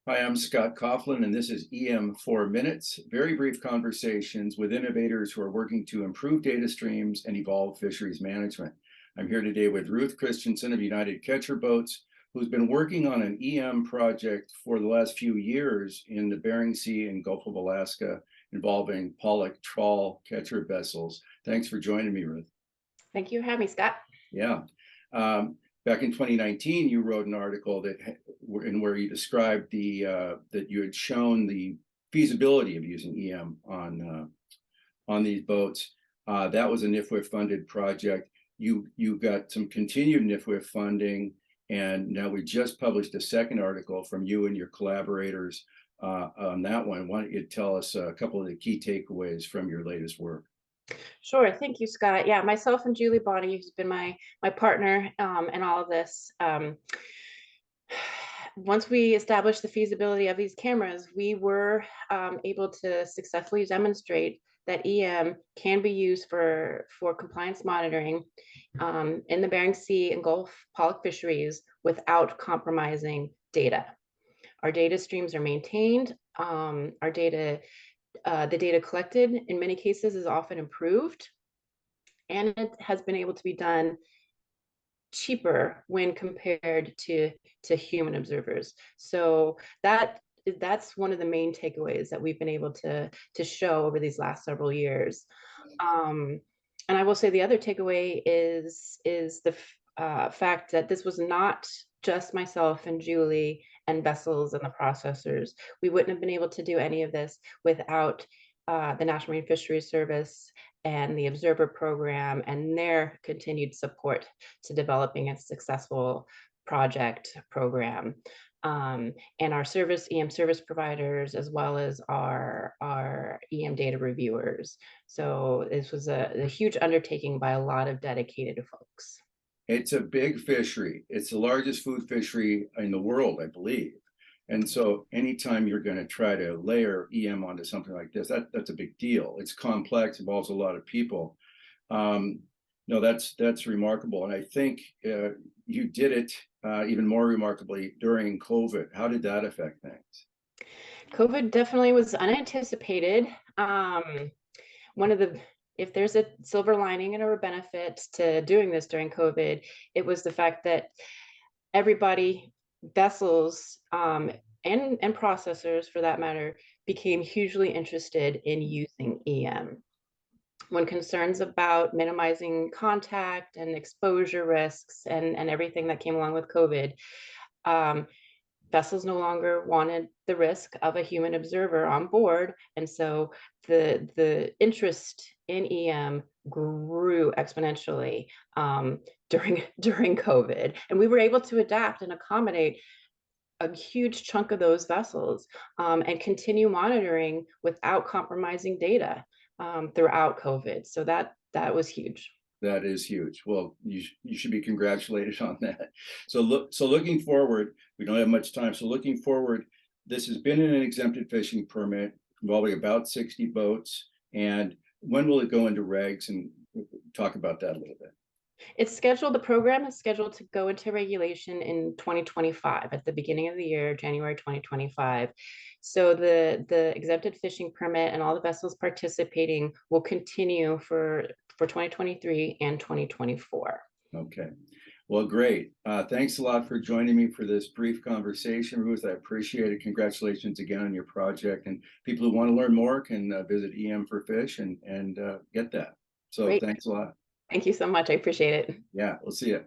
Hi, I'm Scott Coughlin, and this is EM4 Minutes, very brief conversations with innovators who are working to improve data streams and evolve fisheries management. I'm here today with Ruth Christiansen of United Catcher Boats, who's been working on an EM project for the last few years in the Bering Sea and Gulf of Alaska involving Pollock trawl catcher vessels. Thanks for joining me, Ruth. Thank you for having me, Scott. Yeah. Back in 2019, you wrote an article where you described that you had shown the feasibility of using EM on these boats. That was a NIFWIF funded project. You got some continued NIFWIF funding, and now we just published a second article from you and your collaborators on that one. Why don't you tell us a couple of the key takeaways from your latest work? Sure. Thank you, Scott. Yeah, myself and Julie Bonnie, who's been my partner in all of this. Once we established the feasibility of these cameras, we were able to successfully demonstrate that EM can be used for compliance monitoring in the Bering Sea and Gulf Pollock fisheries without compromising data. Our data streams are maintained. The data collected in many cases is often improved, and it has been able to be done cheaper when compared to human observers. So that's one of the main takeaways that we've been able to show over these last several years. And I will say the other takeaway is the fact that this was not just myself and Julie and vessels and the processors. We wouldn't have been able to do any of this without the National Marine Fisheries Service and the Observer Program and their continued support to developing a successful project program. And our EM service providers, as well as our EM data reviewers. So this was a huge undertaking by a lot of dedicated folks. It's a big fishery. It's the largest food fishery in the world, I believe. And so anytime you're going to try to layer EM onto something like this, that's a big deal. It's complex, involves a lot of people. No, that's remarkable. And I think you did it even more remarkably during COVID. How did that affect things? COVID definitely was unanticipated. If there's a silver lining and or a benefit to doing this during COVID, it was the fact that everybody, vessels, and processors for that matter, became hugely interested in using EM. When concerns about minimizing contact and exposure risks and everything that came along with COVID, vessels no longer wanted the risk of a human observer on board. And so the interest in EM grew exponentially during COVID. And we were able to adapt and accommodate a huge chunk of those vessels and continue monitoring without compromising data throughout COVID. So that was huge. That is huge. Well, you should be congratulated on that. So looking forward, we don't have much time. So looking forward, this has been in an exempted fishing permit involving about 60 boats. And when will it go into regs? And talk about that a little bit. The program is scheduled to go into regulation in 2025, at the beginning of the year, January 2025. So the exempted fishing permit and all the vessels participating will continue for 2023 and 2024. Okay. Well, great. Thanks a lot for joining me for this brief conversation, Ruth. I appreciate it. Congratulations again on your project. And people who want to learn more can visit EM4Fish and get that. So Great. Thanks a lot. Thank you so much. I appreciate it. Yeah, we'll see you.